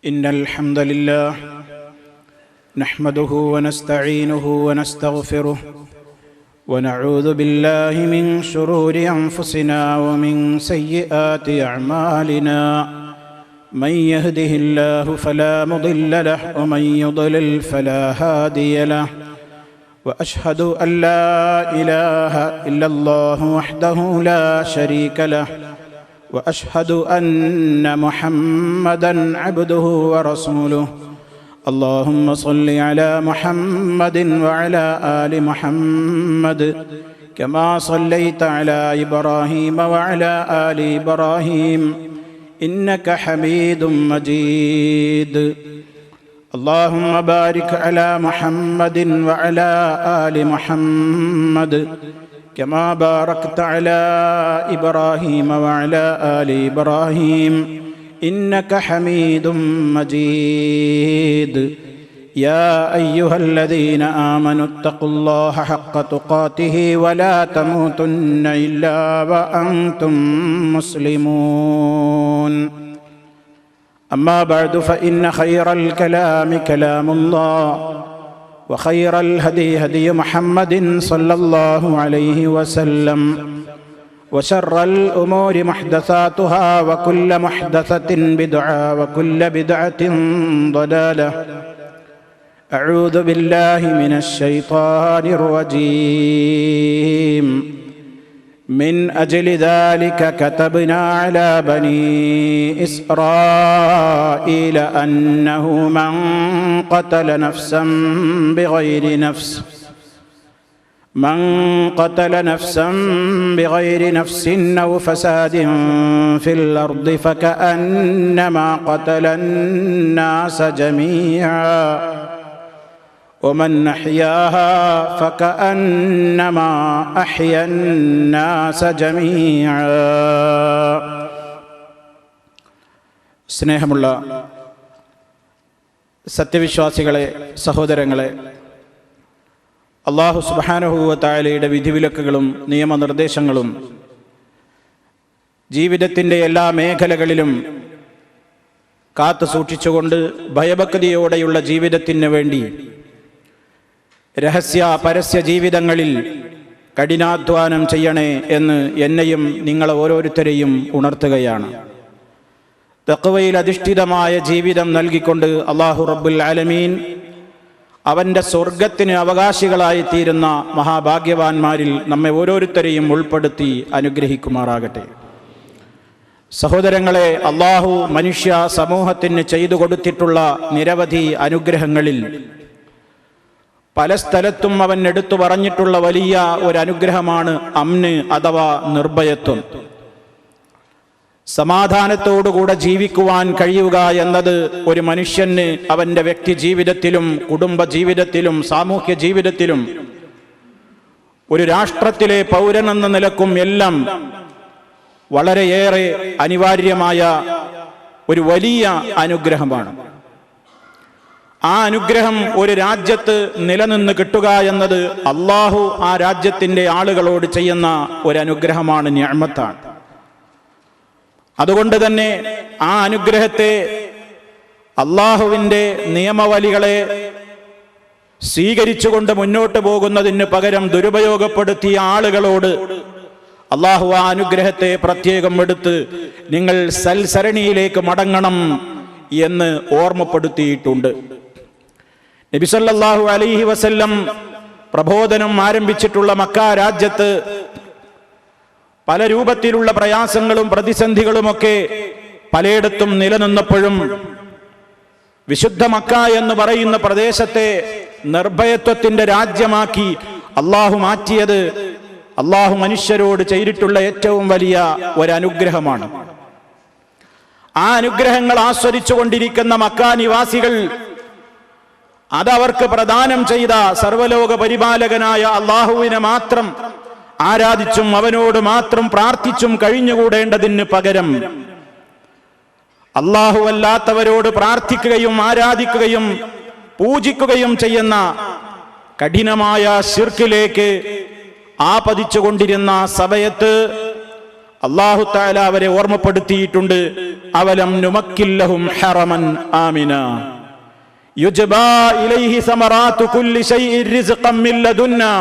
إن الحمد لله نحمده ونستعينه ونستغفره ونعوذ بالله من شرور أنفسنا ومن سيئات أعمالنا من يهده الله فلا مضل له ومن يضلل فلا هادي له وأشهد أن لا إله إلا الله وحده لا شريك له وأشهد أن محمدًا عبده ورسوله اللهم صل على محمد وعلى آل محمد كما صليت على إبراهيم وعلى آل إبراهيم إنك حميد مجيد اللهم بارك على محمد وعلى آل محمد كما باركت على إبراهيم وعلى آل إبراهيم إنك حميد مجيد يا أيها الذين آمنوا اتقوا الله حق تقاته ولا تموتن إلا وأنتم مسلمون أما بعد فإن خير الكلام كلام الله وخير الهدي هدي محمد صلى الله عليه وسلم وشر الأمور محدثاتها وكل محدثة بدعة وكل بدعة ضلالة أعوذ بالله من الشيطان الرجيم من أجل ذلك كتبنا على بني إسرائيل أنه من قتل نفسا بغير نفس أو فساد في الأرض فكأنما قتل الناس جميعا ومن أحياها فكأنما أحيا الناس جميعا. സ്നേഹമുള്ള സത്യവിശ്വാസികളെ, സഹോദരങ്ങളെ, അല്ലാഹു സുബ്ഹാനഹു വ തആലയുടെ വിധിവിലക്കുകളും നിയമനിർദ്ദേശങ്ങളും ജീവിതത്തിൻ്റെ എല്ലാ മേഖലകളിലും കാത്തു സൂക്ഷിച്ചുകൊണ്ട് ഭയഭക്തിയോടെയുള്ള ജീവിതത്തിന് വേണ്ടി രഹസ്യ പരസ്യ ജീവിതങ്ങളിൽ കഠിനാധ്വാനം ചെയ്യണേ എന്ന് എന്നെയും നിങ്ങളെ ഓരോരുത്തരെയും ഉണർത്തുകയാണ്. തഖ്വയിൽ അധിഷ്ഠിതമായ ജീവിതം നൽകിക്കൊണ്ട് അല്ലാഹു റബ്ബുൽ ആലമീൻ അവൻ്റെ സ്വർഗത്തിന് അവകാശികളായി തീരുന്ന മഹാഭാഗ്യവാന്മാരിൽ നമ്മെ ഓരോരുത്തരെയും ഉൾപ്പെടുത്തി അനുഗ്രഹിക്കുമാറാകട്ടെ. സഹോദരങ്ങളെ, അല്ലാഹു മനുഷ്യ സമൂഹത്തിന് ചെയ്തു കൊടുത്തിട്ടുള്ള നിരവധി അനുഗ്രഹങ്ങളിൽ പല സ്ഥലത്തും അവൻ എടുത്തു പറഞ്ഞിട്ടുള്ള വലിയ ഒരു അനുഗ്രഹമാണ് അംന് അഥവാ നിർഭയത്വം. സമാധാനത്തോടുകൂടെ ജീവിക്കുവാൻ കഴിയുക എന്നത് ഒരു മനുഷ്യന് അവൻ്റെ വ്യക്തി ജീവിതത്തിലും കുടുംബ ജീവിതത്തിലും സാമൂഹ്യ ജീവിതത്തിലും ഒരു രാഷ്ട്രത്തിലെ പൗരനെന്ന നിലക്കും എല്ലാം വളരെയേറെ അനിവാര്യമായ ഒരു വലിയ അനുഗ്രഹമാണ്. ആ അനുഗ്രഹം ഒരു രാജ്യത്ത് നിലനിന്ന് കിട്ടുക എന്നത് അല്ലാഹു ആ രാജ്യത്തിൻ്റെ ആളുകളോട് ചെയ്യുന്ന ഒരു അനുഗ്രഹമാണ്, നിഅമത്താണ്. അതുകൊണ്ട് തന്നെ ആ അനുഗ്രഹത്തെ, അല്ലാഹുവിൻ്റെ നിയമവലികളെ സ്വീകരിച്ചുകൊണ്ട് മുന്നോട്ട് പോകുന്നതിന് പകരം ദുരുപയോഗപ്പെടുത്തിയ ആളുകളോട് അല്ലാഹു ആ അനുഗ്രഹത്തെ പ്രത്യേകം എടുത്ത് നിങ്ങൾ സൽസരണിയിലേക്ക് മടങ്ങണം എന്ന് ഓർമ്മപ്പെടുത്തിയിട്ടുണ്ട്. നബി സല്ലല്ലാഹു അലൈഹി വസല്ലം പ്രബോധനം ആരംഭിച്ചിട്ടുള്ള മക്ക രാജ്യത്ത് പല രൂപത്തിലുള്ള പ്രയാസങ്ങളും പ്രതിസന്ധികളുമൊക്കെ പലയിടത്തും നിലനിന്നപ്പോഴും വിശുദ്ധ മക്ക എന്ന് പറയുന്ന പ്രദേശത്തെ നിർഭയത്വത്തിന്റെ രാജ്യമാക്കി അല്ലാഹു മാറ്റിയത് അല്ലാഹു മനുഷ്യരോട് ചെയ്തിട്ടുള്ള ഏറ്റവും വലിയ ഒരു അനുഗ്രഹമാണ്. ആ അനുഗ്രഹങ്ങൾ ആസ്വദിച്ചു കൊണ്ടിരിക്കുന്ന മക്ക നിവാസികൾ അതവർക്ക് പ്രദാനം ചെയ്ത സർവലോക പരിപാലകനായ അല്ലാഹുവിനെ മാത്രം ആരാധിച്ചും അവനോട് മാത്രം പ്രാർത്ഥിച്ചും കഴിഞ്ഞുകൂടേണ്ടതിന് പകരം അല്ലാഹുവല്ലാത്തവരോട് പ്രാർത്ഥിക്കുകയും ആരാധിക്കുകയും പൂജിക്കുകയും ചെയ്യുന്ന കഠിനമായ ശിർക്കിലേക്ക് ആപതിച്ചുകൊണ്ടിരുന്ന സമയത്ത് അല്ലാഹു തആല അവരെ ഓർമ്മപ്പെടുത്തിയിട്ടുണ്ട്. അവലം നുമക്കില്ലഹും ഹറമൻ ആമിന യുജ്ബാ ഇലൈഹി സമറാത്തു കുല്ലി ശൈഇൻ റിസ്ഖൻ മിൻ ലദുന്നാ.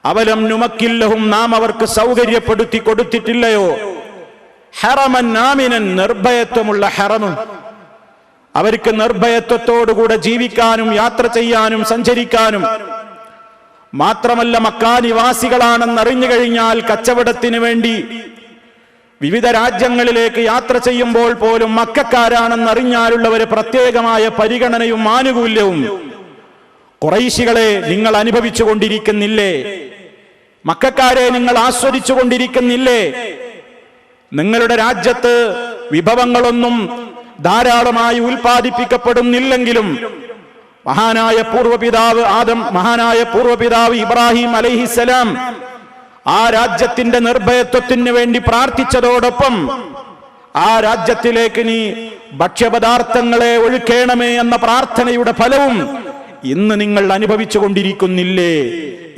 അവലം നുമക്കില്ലഹും, നാം അവർക്ക് സൗകര്യപ്പെടുത്തി കൊടുത്തിട്ടില്ലയോ? ഹറമൻ ആമിനൻ, നിർഭയത്വമുള്ള ഹറം. അവർക്ക് നിർഭയത്വത്തോടുകൂടെ ജീവിക്കാനും യാത്ര ചെയ്യാനും സഞ്ചരിക്കാനും. മാത്രമല്ല, മക്കാ നിവാസികളാണെന്നറിഞ്ഞു കഴിഞ്ഞാൽ കച്ചവടത്തിന് വേണ്ടി വിവിധ രാജ്യങ്ങളിലേക്ക് യാത്ര ചെയ്യുമ്പോൾ പോലും മക്കക്കാരാണെന്നറിഞ്ഞാലുള്ളവരെ പ്രത്യേകമായ പരിഗണനയും ആനുകൂല്യവും ഖുറൈശികളെ നിങ്ങൾ അനുഭവിച്ചു കൊണ്ടിരിക്കുന്നില്ലേ? മക്കക്കാരെ നിങ്ങൾ ആസ്വദിച്ചു കൊണ്ടിരിക്കുന്നില്ലേ? നിങ്ങളുടെ രാജ്യത്ത് വിഭവങ്ങളൊന്നും ധാരാളമായി ഉൽപ്പാദിപ്പിക്കപ്പെടുന്നില്ലെങ്കിലും മഹാനായ പൂർവ്വപിതാവ് ഇബ്രാഹിം അലൈഹിസ്സലാം ആ രാജ്യത്തിന്റെ നിർഭയത്വത്തിന് വേണ്ടി പ്രാർത്ഥിച്ചതോടൊപ്പം ആ രാജ്യത്തിലേക്ക് നീ ഭക്ഷ്യപദാർത്ഥങ്ങളെ ഒഴുക്കേണമേ എന്ന പ്രാർത്ഥനയുടെ ഫലവും ഇന്ന് നിങ്ങൾ അനുഭവിച്ചു കൊണ്ടിരിക്കുന്നില്ലേ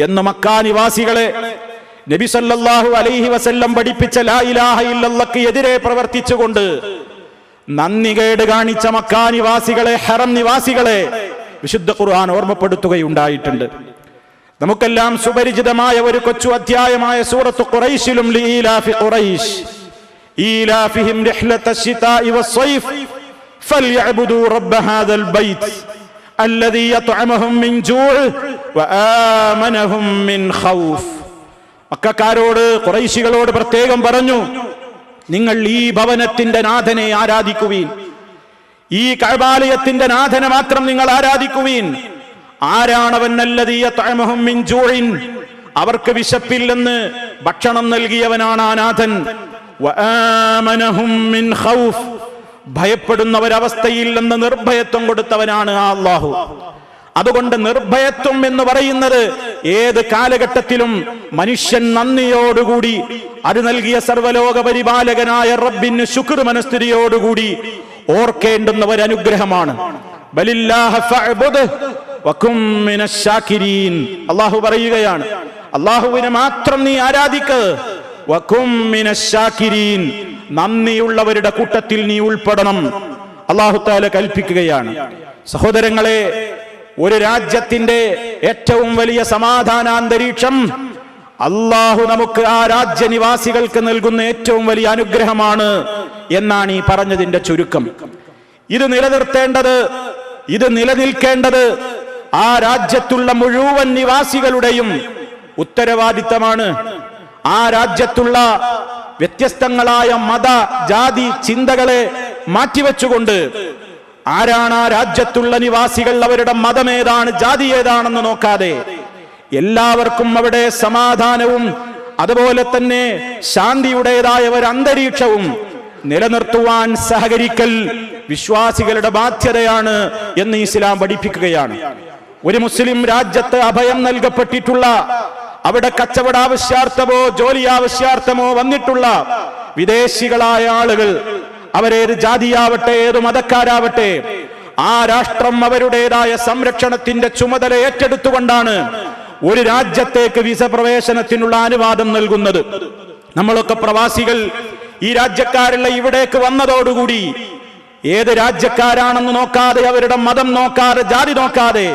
എന്ന് മക്കാ നിവാസികളെ നബി സല്ലല്ലാഹു അലൈഹി വസല്ലം പഠിപ്പിച്ച ലാ ഇലാഹ ഇല്ലല്ലാഹ്ക്ക് എതിരെ പ്രവർത്തിച്ചുകൊണ്ട് നന്ദികേട് കാണിച്ച മക്കാ നിവാസികളെ, ഹറം നിവാസികളെ വിശുദ്ധ ഖുർആൻ ഓർമ്മപ്പെടുത്തുകയുണ്ടായിട്ടുണ്ട്. നമുക്കെല്ലാം സുപരിചിതമായ ഒരു കൊച്ചു അധ്യായമായ സൂറത്തു ഖുറൈശിലും ലീലാഫി ഖുറൈശ് ഈലാഫിഹിം റിഹ്ലത്തശ് ശിതാഇ വസ്സൈഫ് ഫൽയഅ്ബുദൂ റബ്ബ ഹാദൽ ബൈത്ത് അല്ലദീ യത്അമഹും മിൻ ജൂഅ് വആമനഹും മിൻ ഖൗഫ്. മക്കക്കാരോട്, ഖുറൈശികളോട് പ്രത്യേകം പറഞ്ഞു, നിങ്ങൾ ഈ ഭവനത്തിന്റെ നാഥനെ ആരാധിക്കുവീൻ, ഈ കഅബാലയത്തിന്റെ നാഥനെ മാത്രം നിങ്ങൾ ആരാധിക്കുവീൻ. ആരാണവൻ? അല്ലദീ യത്അമഹും മിൻ ജൂഇൻ, അവർക്ക് വിശപ്പില്ലെന്ന് ഭക്ഷണം നൽകിയവനാണ് ആ നാഥൻ. വആമനഹും മിൻ ഖൗഫ്, ഭയപ്പെടുന്ന ഒരവസ്ഥയിൽ നിന്ന് നിർഭയത്വം കൊടുത്തവനാണ് ആ അല്ലാഹു. അതുകൊണ്ട് നിർഭയത്വം എന്ന് പറയുന്നത് ഏത് കാലഘട്ടത്തിലും മനുഷ്യൻ നന്ദിയോടുകൂടി അത് നൽകിയ സർവലോക പരിപാലകനായ റബ്ബിന് ശുക്ർ മനസ്ഥിതിയോടുകൂടി ഓർക്കേണ്ടുന്ന ഒരു അനുഗ്രഹമാണ്. ബലില്ലാഹ ഫഅ്ബുദ് വകും മിനശ് ശാകിരീൻ. അല്ലാഹു പറയുകയാണ്, അല്ലാഹുവിനെ മാത്രം നീ ആരാധിക്ക്. വകും മിനശ് ശാകിരീൻ, നന്ദിയുള്ളവരുടെ കൂട്ടത്തിൽ നീ ഉൾപ്പെടണം. അല്ലാഹു തആല കൽപ്പിക്കുകയാണ്. സഹോദരങ്ങളെ, ഒരു രാജ്യത്തിന്റെ ഏറ്റവും വലിയ സമാധാനാന്തരീക്ഷം അല്ലാഹു നമുക്ക് ആ രാജ്യനിവാസികൾക്ക് നൽകുന്ന ഏറ്റവും വലിയ അനുഗ്രഹമാണ് എന്നാണ് ഈ പറഞ്ഞതിന്റെ ചുരുക്കം. ഇത് നിലനിർത്തേണ്ടത്, ഇത് നിലനിൽക്കേണ്ടത് ആ രാജ്യത്തുള്ള മുഴുവൻ നിവാസികളുടെയും ഉത്തരവാദിത്തമാണ്. ആ രാജ്യത്തുള്ള വ്യത്യസ്തങ്ങളായ മത ജാതി ചിന്തകളെ മാറ്റിവെച്ചുകൊണ്ട് ആരാണ് ആ രാജ്യത്തുള്ള നിവാസികൾ, അവരുടെ മതമേതാണ്, ജാതി ഏതാണെന്ന് നോക്കാതെ എല്ലാവർക്കും അവിടെ സമാധാനവും അതുപോലെ തന്നെ ശാന്തിയുടേതായ ഒരു അന്തരീക്ഷവും നിലനിർത്തുവാൻ സഹകരിക്കൽ വിശ്വാസികളുടെ ബാധ്യതയാണ് എന്ന് ഇസ്ലാം പഠിപ്പിക്കുകയാണ്. ഒരു മുസ്ലിം രാജ്യത്ത് അഭയം നൽകപ്പെട്ടിട്ടുള്ള, അവിടെ കച്ചവട ആവശ്യാർത്ഥമോ ജോലി ആവശ്യാർത്ഥമോ വന്നിട്ടുള്ള വിദേശികളായ ആളുകൾ, അവരേത് ജാതിയാവട്ടെ ഏത് മതക്കാരാവട്ടെ, ആ രാഷ്ട്രം അവരുടേതായ സംരക്ഷണത്തിന്റെ ചുമതല ഏറ്റെടുത്തുകൊണ്ടാണ് ഒരു രാജ്യത്തേക്ക് വിസ പ്രവേശനത്തിനുള്ള അനുവാദം നൽകുന്നത്. നമ്മളൊക്കെ പ്രവാസികൾ ഈ രാജ്യക്കാരുള്ള ഇവിടേക്ക് വന്നതോടുകൂടി ഏത് രാജ്യക്കാരാണെന്ന് നോക്കാതെ, അവരുടെ മതം നോക്കാതെ, ജാതി നോക്കാതെ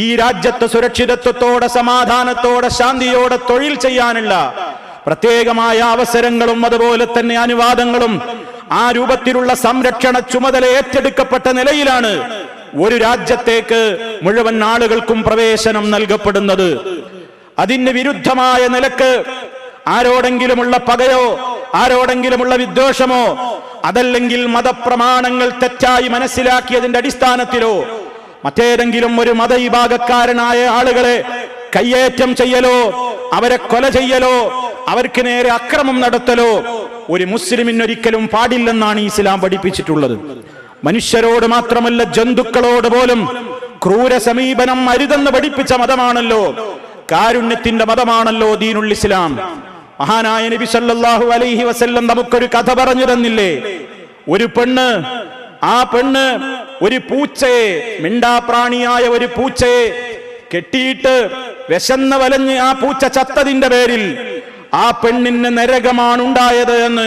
ഈ രാജ്യത്ത് സുരക്ഷിതത്വത്തോടെ സമാധാനത്തോടെ ശാന്തിയോടെ തൊഴിൽ ചെയ്യാനുള്ള പ്രത്യേകമായ അവസരങ്ങളും അതുപോലെ തന്നെ അനുവാദങ്ങളും ആ രൂപത്തിലുള്ള സംരക്ഷണ ചുമതല ഏറ്റെടുക്കപ്പെട്ട നിലയിലാണ് ഒരു രാജ്യത്തേക്ക് മുഴുവൻ ആളുകൾക്കും പ്രവേശനം നൽകപ്പെടുന്നത്. അതിന് വിരുദ്ധമായ നിലക്ക് ആരോടെങ്കിലുമുള്ള പകയോ ആരോടെങ്കിലുമുള്ള വിദ്വേഷമോ അതല്ലെങ്കിൽ മതപ്രമാണങ്ങൾ തെറ്റായി മനസ്സിലാക്കിയതിന്റെ അടിസ്ഥാനത്തിലോ മറ്റേതെങ്കിലും ഒരു മതവിഭാഗക്കാരനായ ആളുകളെ കയ്യേറ്റം ചെയ്യലോ അവരെ കൊല ചെയ്യലോ അവർക്ക് നേരെ അക്രമം നടത്തലോ ഒരു മുസ്ലിമിനൊരിക്കലും പാടില്ലെന്നാണ് ഇസ്ലാം പഠിപ്പിച്ചിട്ടുള്ളത്. മനുഷ്യരോട് മാത്രമല്ല ജന്തുക്കളോട് പോലും ക്രൂര സമീപനം അരുതെന്ന് പഠിപ്പിച്ച മതമാണല്ലോ, കാരുണ്യത്തിന്റെ മതമാണല്ലോ ദീനുൽ ഇസ്ലാം. മഹാനായ നബി സല്ലല്ലാഹു അലൈഹി വസല്ലം നമുക്കൊരു കഥ പറഞ്ഞു തന്നില്ലേ? ഒരു പെണ്ണ്, ആ പെണ്ണ് ഒരു പൂച്ചയെ, മിണ്ടാപ്രാണിയായ ഒരു പൂച്ചയെ കെട്ടിയിട്ട് വിശന്ന് വലഞ്ഞ് ആ പൂച്ച ചത്തതിന്റെ പേരിൽ ആ പെണ്ണിന് നരകമാണ് ഉണ്ടായത് എന്ന്